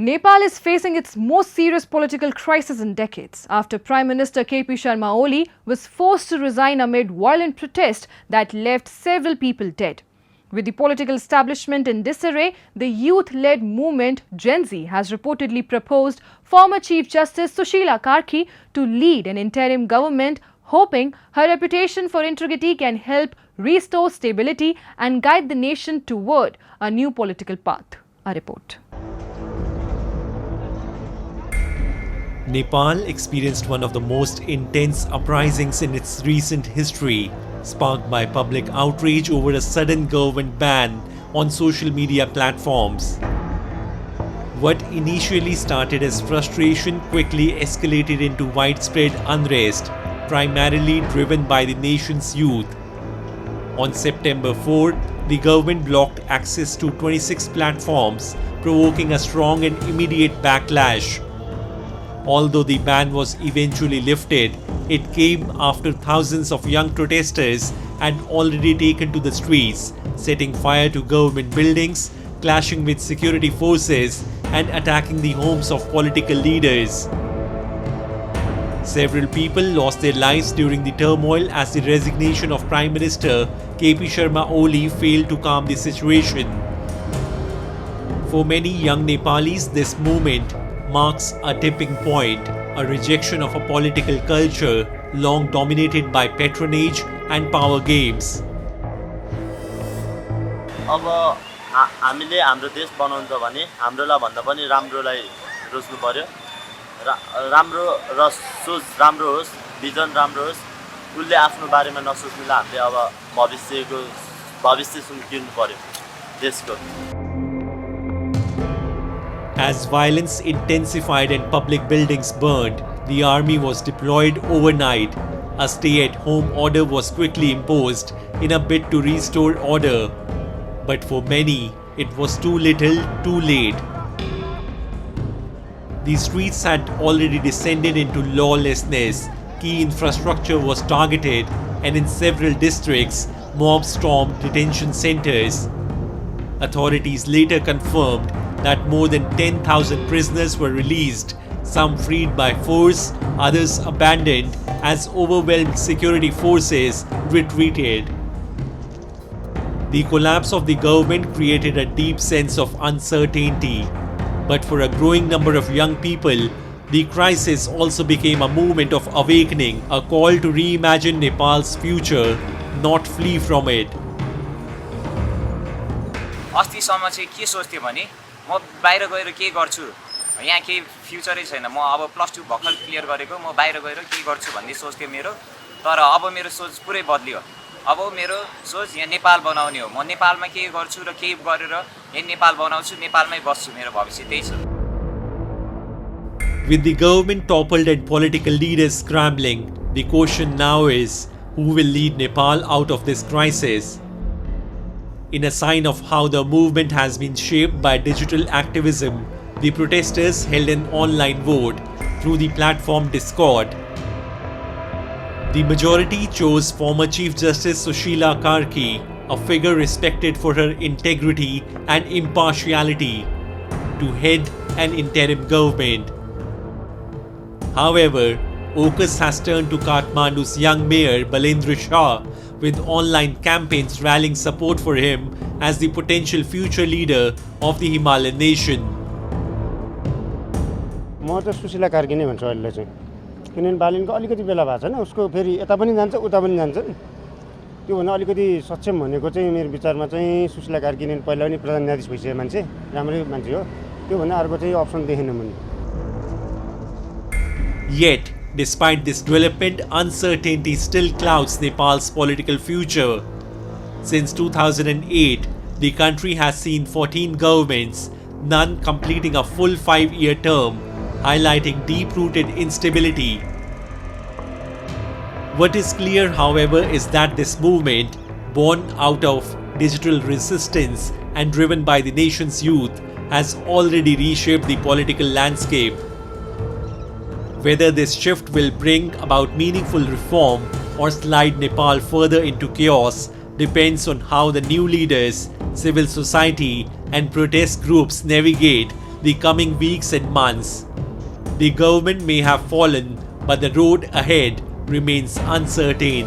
Nepal is facing its most serious political crisis in decades after Prime Minister Sharma was forced to resign amid violent protest that left several people dead. With the political establishment in disarray, the youth-led movement Gen Z has reportedly proposed former Chief Justice Sushila Karki to lead an interim government, hoping her reputation for integrity can help restore stability and guide the nation toward a new political path. A report. Nepal experienced one of the most intense uprisings in its recent history, sparked by public outrage over a sudden government ban on social media platforms. What initially started as frustration quickly escalated into widespread unrest, primarily driven by the nation's youth. On September 4th, the government blocked access to 26 platforms, provoking a strong and immediate backlash. Although the ban was eventually lifted, it came after thousands of young protesters had already taken to the streets, setting fire to government buildings, clashing with security forces, and attacking the homes of political leaders. Several people lost their lives during the turmoil as the resignation of Prime Minister Sharma failed to calm the situation. For many young Nepalis, this movement marks a tipping point, a rejection of a political culture long dominated by patronage and power games. अब हामीले हाम्रो देश बनाउनु छ भने हाम्रोलाई भन्दा पनि राम्रोलाई रोज्नु पर्यो राम्रो र सोच राम्रो होस् भिजन राम्रो होस् उले आफ्नो बारेमा नसोच्नुलाई हामीले अब भविष्य सुनिनु पर्यो देशको. As violence intensified and public buildings burned, the army was deployed overnight. A stay-at-home order was quickly imposed in a bid to restore order. But for many, it was too little, too late. The streets had already descended into lawlessness. Key infrastructure was targeted, and in several districts, mobs stormed detention centers. Authorities later confirmed that more than 10,000 prisoners were released, some freed by force, others abandoned as overwhelmed security forces retreated. The collapse of the government created a deep sense of uncertainty. But for a growing number of young people, the crisis also became a movement of awakening, a call to reimagine Nepal's future, not flee from it. अस्तिसम्म चाहिँ के सोच्थे भने म बाहिर गएर के गर्छु यहाँ केही फ्युचरै छैन म अब +2 भर्खर क्लियर गरेको म बाहिर गएर के गर्छु भन्ने सोच्थे मेरो तर अब मेरो सोच पुरै बदलियो अब मेरो सोच यहाँ नेपाल बनाउने हो म नेपालमा के गर्छु र के गरेर यहाँ नेपाल बनाउँछु नेपालमै बस्छु मेरो भविष्य त्यही छ. With the government toppled and political leaders scrambling, the question now is who will lead Nepal out of this crisis? In a sign of how the movement has been shaped by digital activism, the protesters held an online vote through the platform Discord. The majority chose former Chief Justice Sushila Karki, a figure respected for her integrity and impartiality, to head an interim government. However, focus has turned to Kathmandu's young mayor Balendra Shah, with online campaigns rallying support for him as the potential future leader of the Himalayan nation. म त सुशीला कार्की नै भन्छु अहिले चाहिँ किनभने बालिनको अलिकति बेला भएको छैन उसको फेरि यता पनि जान्छ उता पनि जान्छ त्यो भन्दा अलिकति सक्षम भनेको चाहिँ मेरो विचारमा चाहिँ सुशीला कार्की नै पहिला पनि प्रधान न्यायाधीश भइसकेको मान्छे राम्रै मान्छे हो त्यो भन्दा अर्को चाहिँ अप्सन देखेन मैले. Yet, despite this development, uncertainty still clouds Nepal's political future. Since 2008, the country has seen 14 governments, none completing a full 5-year term, highlighting deep-rooted instability. What is clear, however, is that this movement, born out of digital resistance and driven by the nation's youth, has already reshaped the political landscape. Whether this shift will bring about meaningful reform or slide Nepal further into chaos depends on how the new leaders, civil society, and protest groups navigate the coming weeks and months. The government may have fallen, but the road ahead remains uncertain.